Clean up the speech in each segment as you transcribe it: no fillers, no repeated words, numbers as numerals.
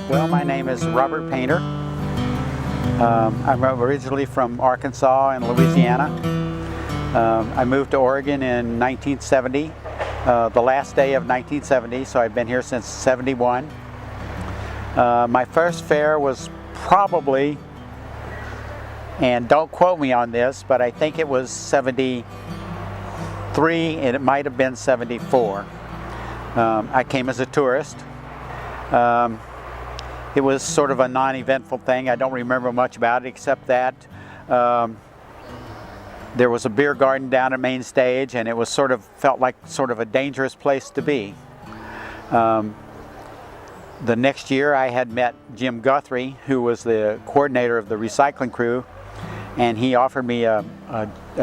Well, my name is Robert Painter. I'm originally from Arkansas and Louisiana. I moved to Oregon in 1970, the last day of 1970, so I've been here since '71. My first fair was probably, and don't quote me on this, but I think it was '73 and it might have been '74. I came as a tourist. It was sort of a non-eventful thing. I don't remember much about it except that there was a beer garden down at main stage, and it was felt like a dangerous place to be. The next year I had met Jim Guthrie, who was the coordinator of the recycling crew, and he offered me a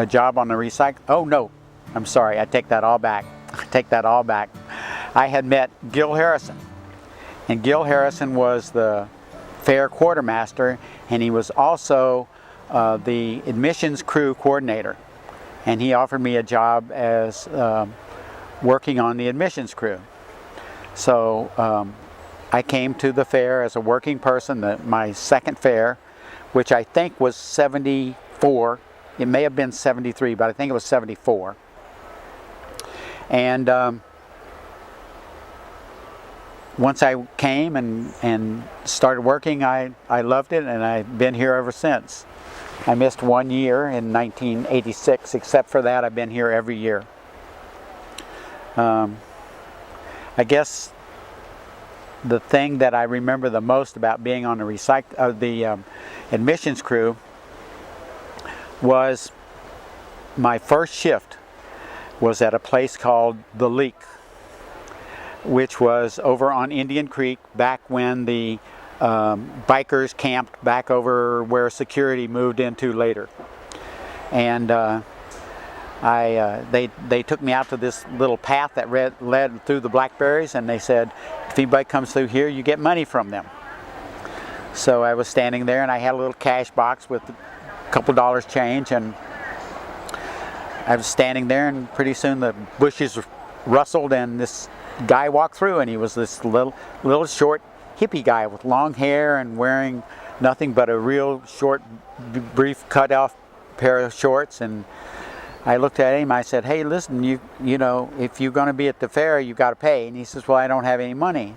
job on the oh no, I'm sorry, I take that all back. I had met Gil Harrison. And Gil Harrison was the fair quartermaster, and he was also the admissions crew coordinator. And he offered me a job as working on the admissions crew. So I came to the fair as a working person, my second fair, which I think was '74. It may have been '73, but I think it was '74. And once I came and started working, I loved it, and I've been here ever since. I missed 1 year in 1986. Except for that, I've been here every year. I guess the thing that I remember the most about being on the admissions crew was my first shift was at a place called The Leak, which was over on Indian Creek back when the bikers camped back over where security moved into later. And they took me out to this little path that led through the blackberries, and they said, if anybody comes through here, you get money from them. So I was standing there, and I had a little cash box with a couple dollars change, and I was standing there, and pretty soon the bushes rustled, and this guy walked through, and he was this little short hippie guy with long hair and wearing nothing but a real short, brief cut off pair of shorts. And I looked at him, I said, hey, listen, you know, if you're going to be at the fair, you got to pay. And he says, well, I don't have any money.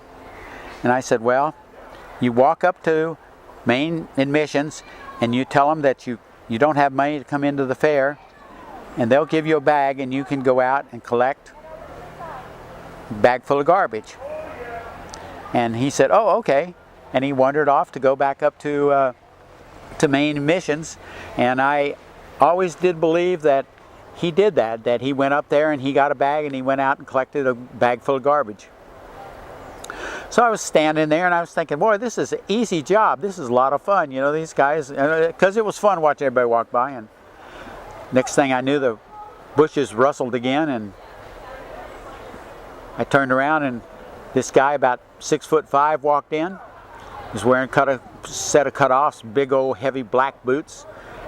And I said, well, you walk up to main admissions and you tell them that you don't have money to come into the fair, and they'll give you a bag, and you can go out and collect bag full of garbage. And he said, oh, okay. And he wandered off to go back up to main admissions. And I always did believe that he did that he went up there and he got a bag and he went out and collected a bag full of garbage. So I was standing there and I was thinking, boy, this is an easy job. This is a lot of fun. You know, these guys, because it was fun watching everybody walk by. And next thing I knew, the bushes rustled again, and I turned around, and this guy about 6'5" walked in. He was wearing a set of cutoffs, big old heavy black boots,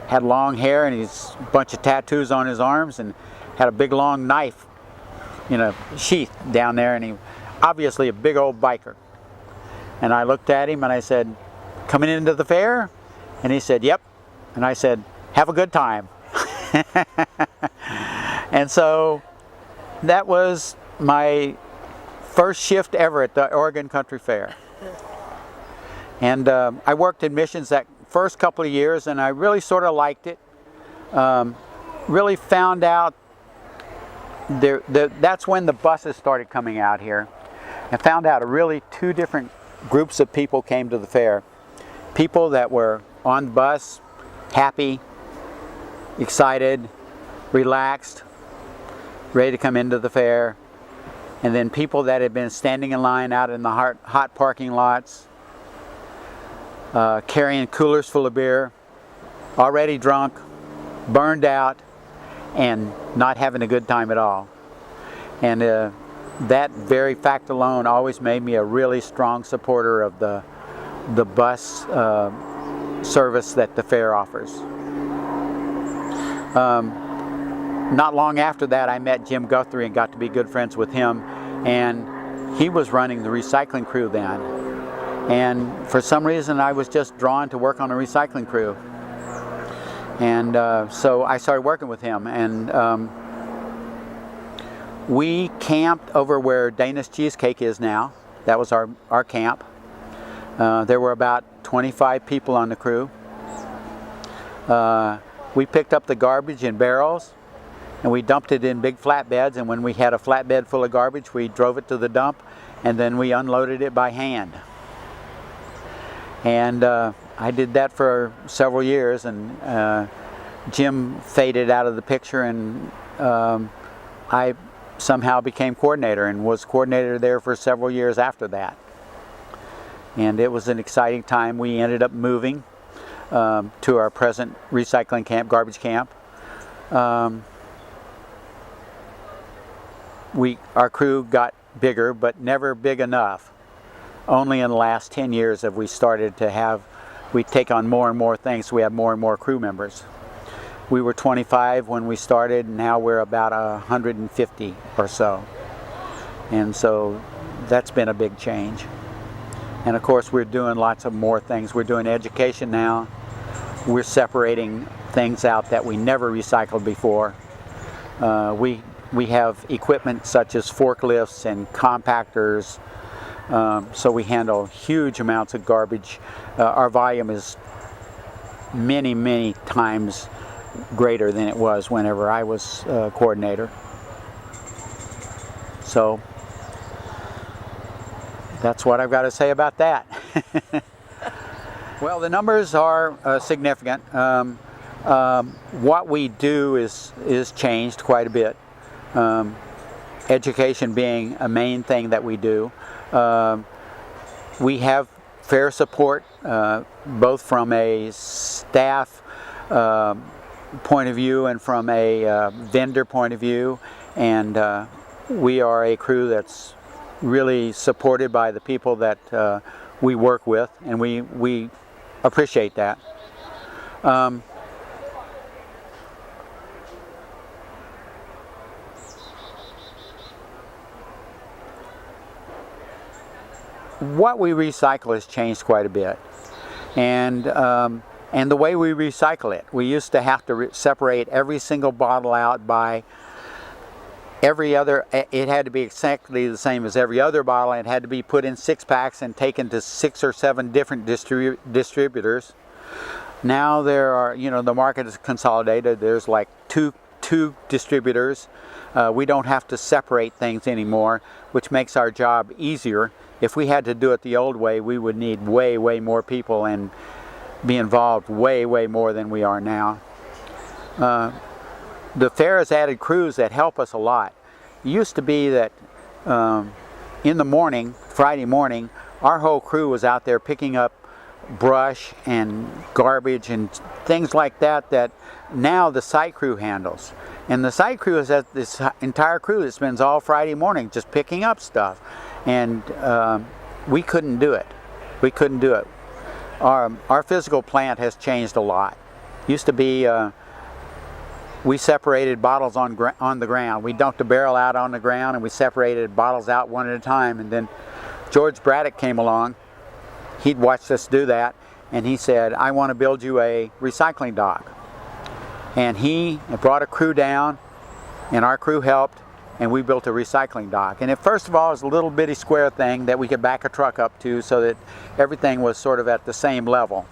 had long hair, and he's a bunch of tattoos on his arms, and had a big long knife, sheath down there, and he obviously a big old biker. And I looked at him and I said, coming into the fair? And he said, yep. And I said, have a good time. And so that was my first shift ever at the Oregon Country Fair. And I worked admissions that first couple of years, and I really sort of liked it. Really found out that's when the buses started coming out here. I found out two different groups of people came to the fair. People that were on the bus, happy, excited, relaxed, ready to come into the fair. And then people that had been standing in line out in the hot parking lots, carrying coolers full of beer, already drunk, burned out, and not having a good time at all. And that very fact alone always made me a really strong supporter of the bus service that the fair offers. Not long after that, I met Jim Guthrie and got to be good friends with him, and he was running the recycling crew then. And for some reason I was just drawn to work on a recycling crew. And so I started working with him, and we camped over where Danish Cheesecake is now. That was our camp. There were about 25 people on the crew. We picked up the garbage in barrels and we dumped it in big flatbeds, and when we had a flatbed full of garbage we drove it to the dump and then we unloaded it by hand. And I did that for several years, and Jim faded out of the picture, and I somehow became coordinator and was coordinator there for several years after that. And it was an exciting time. We ended up moving to our present recycling camp, garbage camp. Our crew got bigger, but never big enough. Only in the last 10 years have we started to we take on more and more things, so we have more and more crew members. We were 25 when we started, and now we're about 150 or so. And so that's been a big change. And of course we're doing lots of more things. We're doing education now. We're separating things out that we never recycled before. We have equipment such as forklifts and compactors, so we handle huge amounts of garbage. Our volume is many, many times greater than it was whenever I was coordinator. So that's what I've got to say about that. Well, the numbers are significant. What we do is changed quite a bit. Education being a main thing that we do. We have fair support, both from a staff point of view and from a vendor point of view, and we are a crew that's really supported by the people that we work with, and we appreciate that. What we recycle has changed quite a bit, and the way we recycle it. We used to have to separate every single bottle out by every other. It had to be exactly the same as every other bottle. It had to be put in 6-packs and taken to 6 or 7 different distributors. Now there are, the market is consolidated. There's like two distributors. We don't have to separate things anymore, which makes our job easier. If we had to do it the old way, we would need way, way more people and be involved way, way more than we are now. The fair has added crews that help us a lot. It used to be that in the morning, Friday morning, our whole crew was out there picking up brush and garbage and things like that now the site crew handles. And the site crew is this entire crew that spends all Friday morning just picking up stuff. And we couldn't do it. We couldn't do it. Our physical plant has changed a lot. Used to be we separated bottles on the ground. We dumped a barrel out on the ground and we separated bottles out one at a time. And then George Braddock came along. He'd watched us do that, and he said, "I want to build you a recycling dock." And he brought a crew down, and our crew helped, and we built a recycling dock. And first of all, it was a little bitty square thing that we could back a truck up to so that everything was sort of at the same level.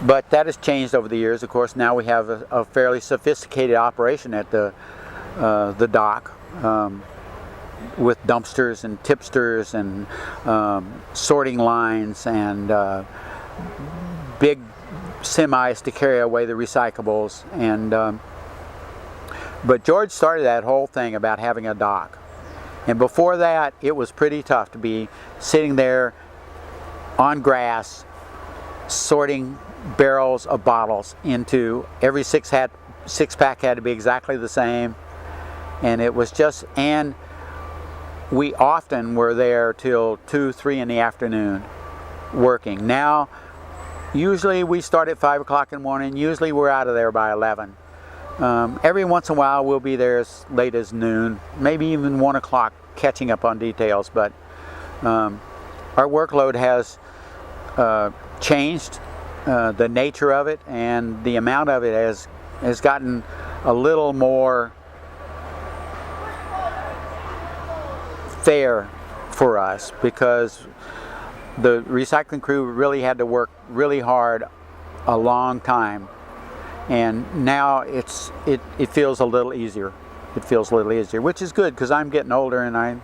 But that has changed over the years. Of course, now we have a fairly sophisticated operation at the dock, with dumpsters and tipsters and sorting lines and big semis to carry away the recyclables. And but George started that whole thing about having a dock. And before that, it was pretty tough to be sitting there on grass sorting barrels of bottles into every 6-pack had to be exactly the same. And it was just, and we often were there till 2, 3 in the afternoon working. Now, usually we start at 5 o'clock in the morning. Usually we're out of there by 11. Every once in a while we'll be there as late as noon, maybe even 1 o'clock catching up on details. But our workload has changed. The nature of it and the amount of it has gotten a little more fair for us, because the recycling crew really had to work really hard a long time, and now it feels a little easier. It feels a little easier, which is good, because I'm getting older and I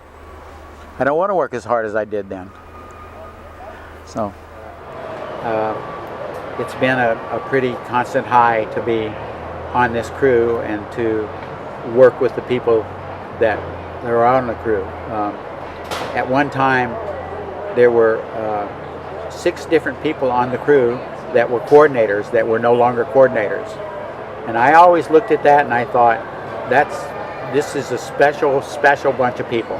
don't want to work as hard as I did then. So it's been a pretty constant high to be on this crew and to work with the people that are on the crew. At one time, there were 6 different people on the crew that were coordinators that were no longer coordinators. And I always looked at that and I thought, this is a special bunch of people.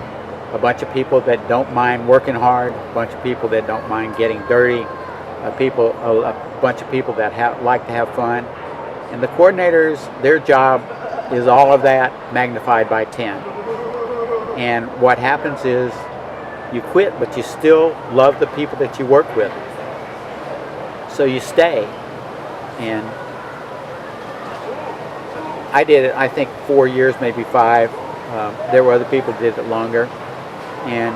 A bunch of people that don't mind working hard, a bunch of people that don't mind getting dirty, a bunch of people that like to have fun. And the coordinators, their job is all of that magnified by 10. And what happens is you quit, but you still love the people that you work with. So you stay. And I did it, I think, 4 years, maybe 5. There were other people who did it longer. And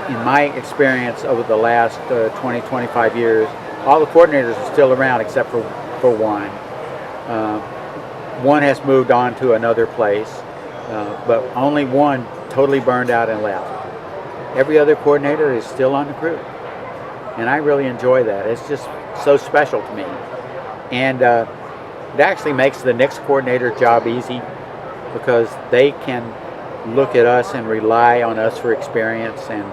in my experience over the last 20, 25 years, all the coordinators are still around except for one. One has moved on to another place, but only one totally burned out and left. Every other coordinator is still on the crew. And I really enjoy that. It's just so special to me. And it actually makes the next coordinator job easy, because they can look at us and rely on us for experience. And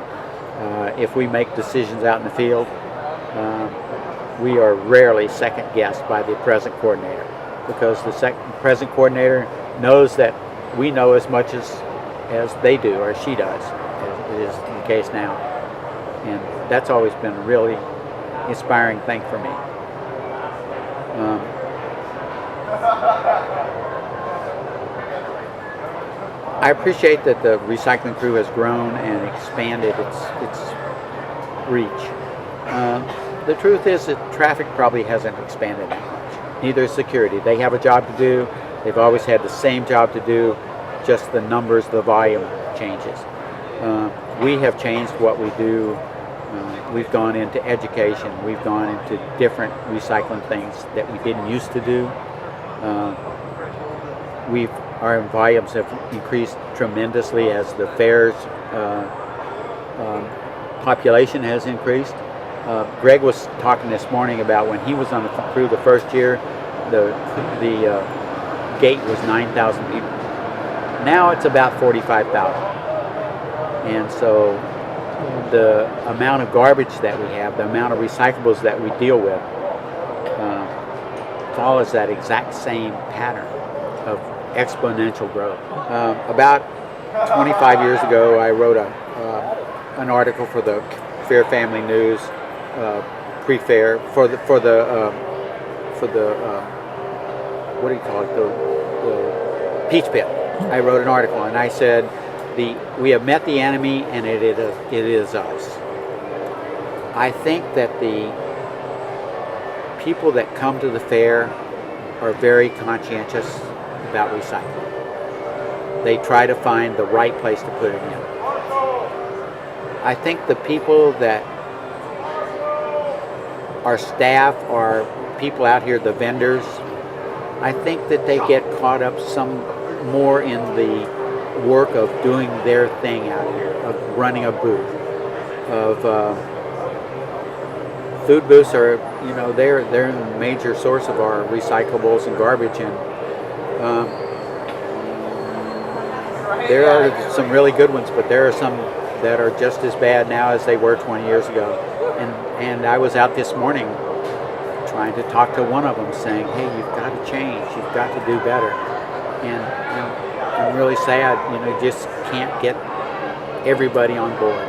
if we make decisions out in the field, we are rarely second guessed by the present coordinator, because the present coordinator knows that we know as much as they do, or she does, as it is the case now. And that's always been a really inspiring thing for me. I appreciate that the recycling crew has grown and expanded its reach. The truth is that traffic probably hasn't expanded that much. Neither is security. They have a job to do. They've always had the same job to do, just the numbers, the volume changes. We have changed what we do. We've gone into education. We've gone into different recycling things that we didn't used to do. Our volumes have increased tremendously as the fair's population has increased. Greg was talking this morning about when he was on the crew the first year, the gate was 9,000 people. Now it's about 45,000. And so the amount of garbage that we have, the amount of recyclables that we deal with, follows that exact same pattern of exponential growth. About 25 years ago, I wrote an article for the Fair Family News pre-fair for the what do you call it, the Peach Pit. I wrote an article and I said, we have met the enemy and it is us. I think that the people that come to the fair are very conscientious about recycling. They try to find the right place to put it in. I think the people that our staff, our people out here, the vendors, I think that they get caught up some more in the work of doing their thing out here, of running a booth, of food booths are, they're a major source of our recyclables and garbage, and there are some really good ones, but there are some that are just as bad now as they were 20 years ago. And I was out this morning trying to talk to one of them, saying, hey, you've got to change, you've got to do better. And I'm really sad, you just can't get everybody on board.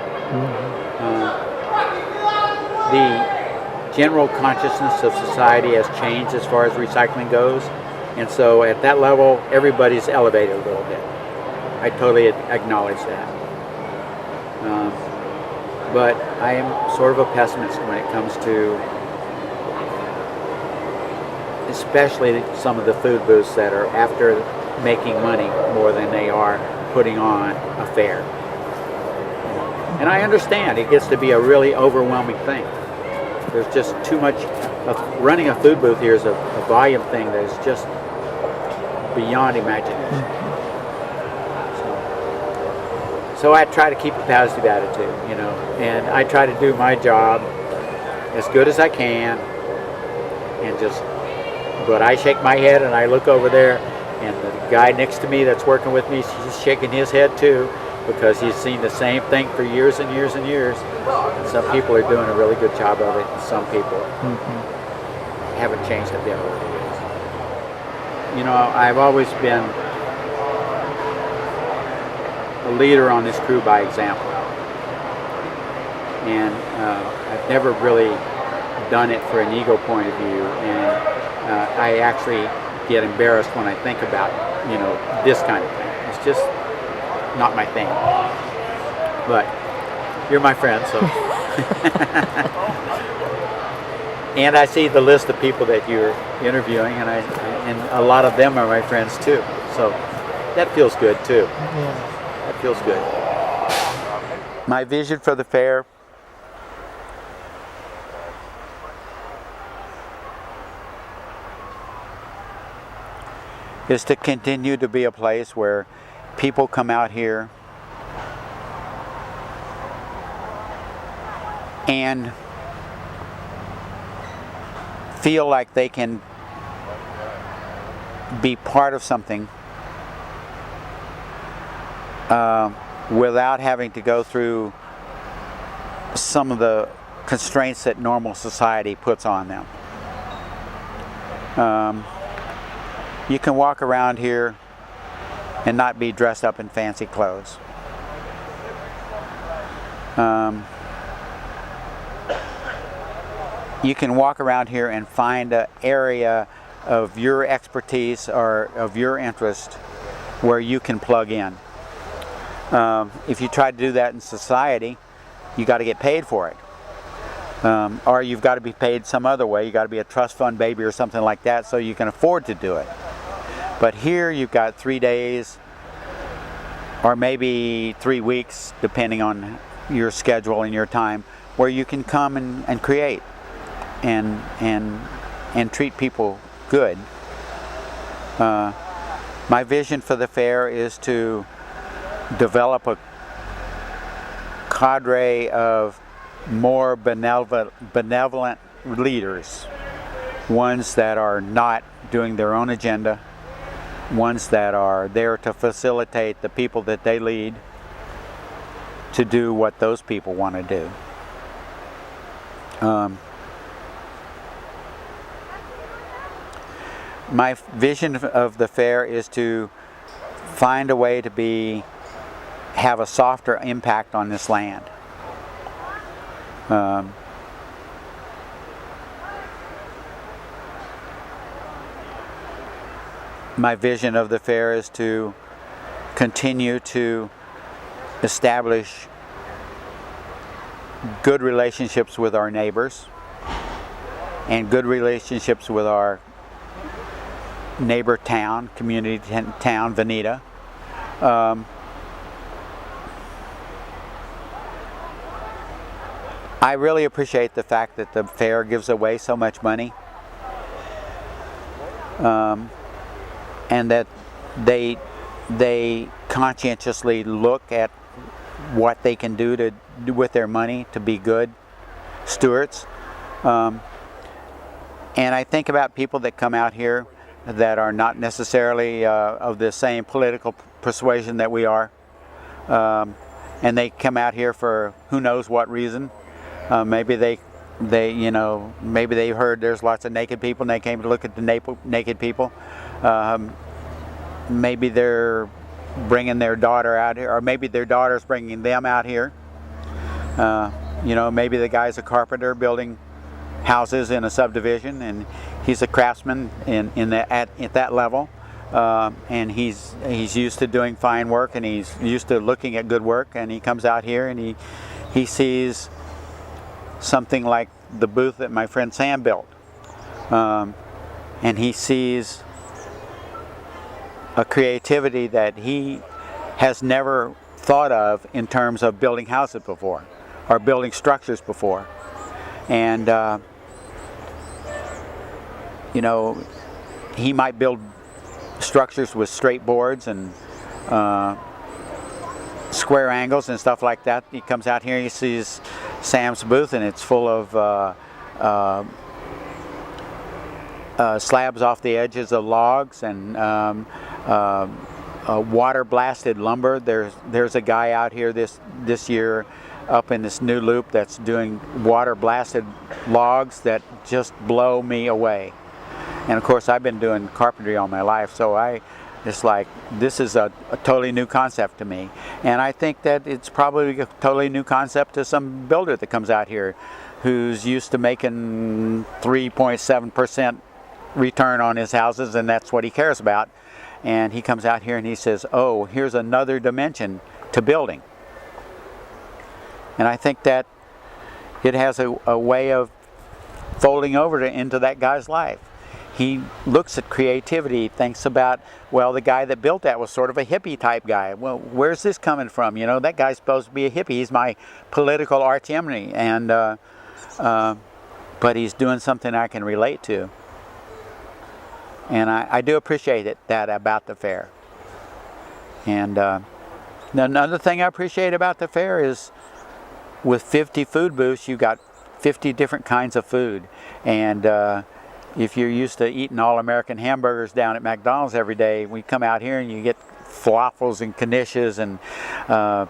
The general consciousness of society has changed as far as recycling goes, and so at that level, everybody's elevated a little bit. I totally acknowledge that. But I am sort of a pessimist when it comes to especially some of the food booths that are after making money more than they are putting on a fair. And I understand it gets to be a really overwhelming thing. There's just too much. Running a food booth here is a volume thing that is just beyond imagination. So I try to keep a positive attitude, and I try to do my job as good as I can, and but I shake my head and I look over there, and the guy next to me that's working with me, he's shaking his head too, because he's seen the same thing for years and years and years. And some people are doing a really good job of it, and some people haven't changed a bit over the years. I've always been a leader on this crew by example, and I've never really done it for an ego point of view, and I actually get embarrassed when I think about this kind of thing. It's just not my thing. But you're my friend, so. And I see the list of people that you're interviewing, and a lot of them are my friends too. So that feels good too. Yeah. That feels good. My vision for the fair is to continue to be a place where people come out here and feel like they can be part of something without having to go through some of the constraints that normal society puts on them. You can walk around here and not be dressed up in fancy clothes. You can walk around here and find an area of your expertise or of your interest where you can plug in. If you try to do that in society, you got to get paid for it. Or you've got to be paid some other way. You got to be a trust fund baby or something like that so you can afford to do it. But here you've got 3 days or maybe 3 weeks, depending on your schedule and your time, where you can come and create and treat people good. My vision for the fair is to develop a cadre of more benevolent leaders, ones that are not doing their own agenda, ones that are there to facilitate the people that they lead to do what those people want to do. My vision of the fair is to find a way to have a softer impact on this land. My vision of the fair is to continue to establish good relationships with our neighbors and good relationships with our neighbor town, community town, Veneta. I really appreciate the fact that the fair gives away so much money, and that they conscientiously look at what they can do with their money to be good stewards. And I think about people that come out here that are not necessarily of the same political persuasion that we are, and they come out here for who knows what reason. Maybe they heard there's lots of naked people and they came to look at the naked people. Maybe they're bringing their daughter out here, or maybe their daughter's bringing them out here. Maybe the guy's a carpenter building houses in a subdivision, and he's a craftsman at that level, and he's used to doing fine work, and he's used to looking at good work, and he comes out here and he he sees something like the booth that my friend Sam built. And he sees a creativity that he has never thought of in terms of building houses before, or building structures before. And you know, he might build structures with straight boards and square angles and stuff like that. He comes out here, he sees Sam's booth, and it's full of slabs off the edges of logs and water blasted lumber. There's a guy out here this year up in this new loop that's doing water blasted logs that just blow me away. And of course, I've been doing carpentry all my life, so it's like, this is a totally new concept to me. And I think that it's probably a totally new concept to some builder that comes out here who's used to making 3.7% return on his houses, and that's what he cares about. And he comes out here and he says, oh, here's another dimension to building. And I think that it has a way of folding over into that guy's life. He looks at creativity, thinks about, well, the guy that built that was sort of a hippie type guy. Well, where's this coming from? You know, that guy's supposed to be a hippie. He's my political arch enemy, and but he's doing something I can relate to. And I do appreciate that about the fair. And another thing I appreciate about the fair is, with 50 food booths, you got 50 different kinds of food. And if you're used to eating all-American hamburgers down at McDonald's every day, we come out here and you get falafels and knishes and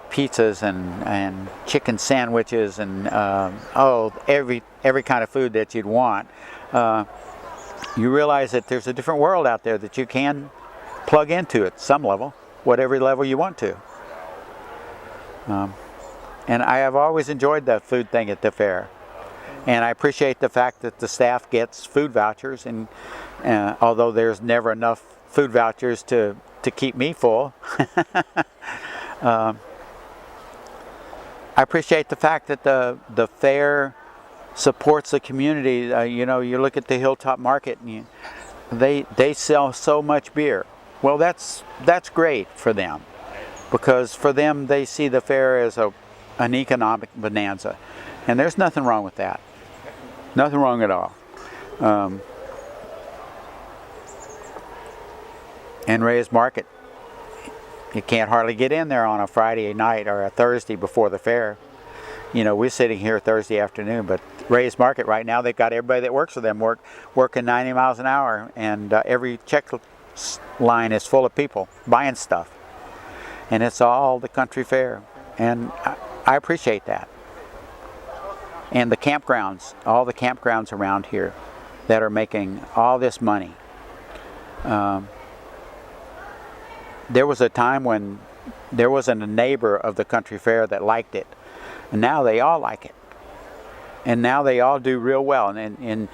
pizzas and chicken sandwiches and every kind of food that you'd want. You realize that there's a different world out there that you can plug into at some level, whatever level you want to. And I have always enjoyed the food thing at the fair. And I appreciate the fact that the staff gets food vouchers, and although there's never enough food vouchers to keep me full, I appreciate the fact that the fair supports the community. You know, you look at the Hilltop Market, and they sell so much beer. Well, that's great for them, because for them they see the fair as an economic bonanza, and there's nothing wrong with that. Nothing wrong at all. And Reyes Market, you can't hardly get in there on a Friday night or a Thursday before the fair. You know, we're sitting here Thursday afternoon, but Reyes Market right now, they've got everybody that works for them working 90 miles an hour, and every check line is full of people buying stuff. And it's all the country fair, and I appreciate that. And the campgrounds, all the campgrounds around here that are making all this money. There was a time when there wasn't a neighbor of the country fair that liked it, and now they all like it, and now they all do real well. And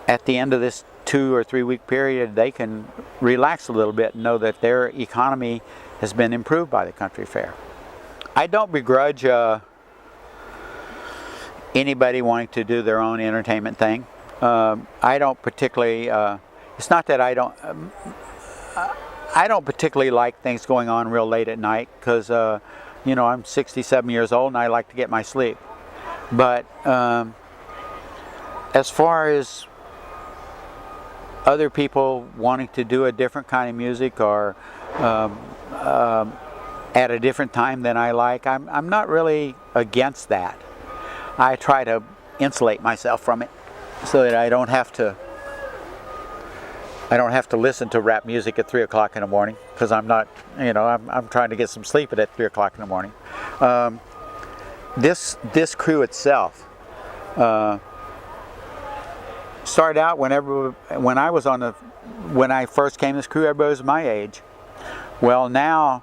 at the end of this 2 or 3 week period, they can relax a little bit and know that their economy has been improved by the country fair. I don't begrudge anybody wanting to do their own entertainment thing. I don't particularly, it's not that I don't particularly like things going on real late at night, because you know, I'm 67 years old and I like to get my sleep. But as far as other people wanting to do a different kind of music, or at a different time than I like, I'm not really against that. I try to insulate myself from it so that I don't have to listen to rap music at 3 o'clock in the morning, because I'm not, you know, I'm trying to get some sleep at 3 o'clock in the morning. This crew itself started out when I first came to this crew, everybody was my age. Well, now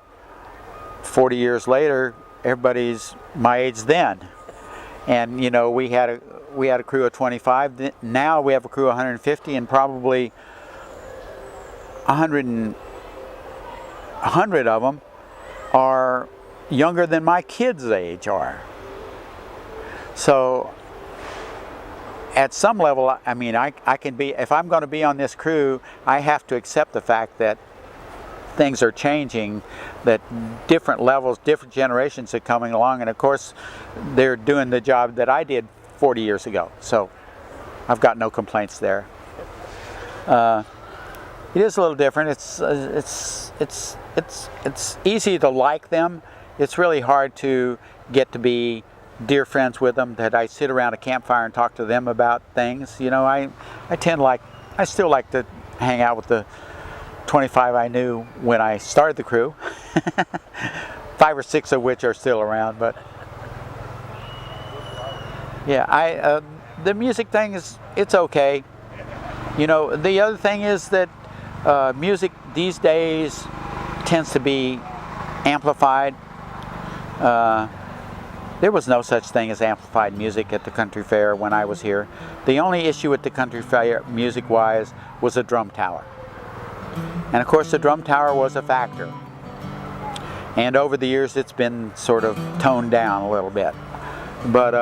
40 years later, everybody's my age then. And you know, we had a crew of 25. Now we have a crew of 150, and probably 100 of them are younger than my kids' age are. So at some level, I mean, I can be, if I'm going to be on this crew, I have to accept the fact that things are changing, that different levels, different generations are coming along, and of course they're doing the job that I did 40 years ago, so I've got no complaints there. It is a little different. It's easy to like them. It's really hard to get to be dear friends with them, that I sit around a campfire and talk to them about things. You know, I still like to hang out with the 25 I knew when I started the crew. 5 or 6 of which are still around, but yeah, the music thing it's okay. You know, the other thing is that music these days tends to be amplified. There was no such thing as amplified music at the country fair when I was here. The only issue with the country fair, music-wise, was a drum tower. And of course the drum tower was a factor. And over the years it's been sort of toned down a little bit. But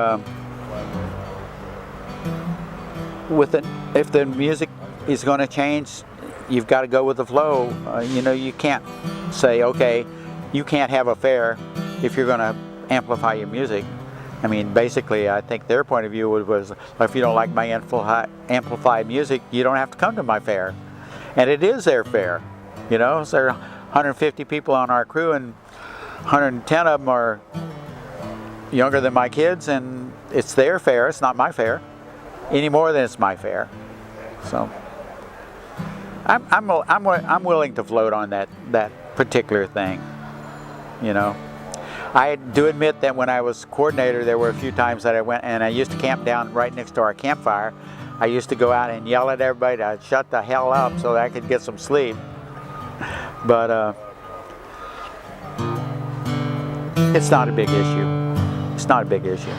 if the music is going to change, you've got to go with the flow. You know, you can't say, okay, you can't have a fair if you're going to amplify your music. I mean, basically, I think their point of view was, if you don't like my amplified music, you don't have to come to my fair. And it is their fair. You know, so there are 150 people on our crew, and 110 of them are younger than my kids, and it's their fair. It's not my fair any more than it's my fair. So I'm willing to float on that particular thing. You know, I do admit that when I was coordinator, there were a few times that I went, and I used to camp down right next to our campfire. I used to go out and yell at everybody to shut the hell up so that I could get some sleep. But it's not a big issue. It's not a big issue.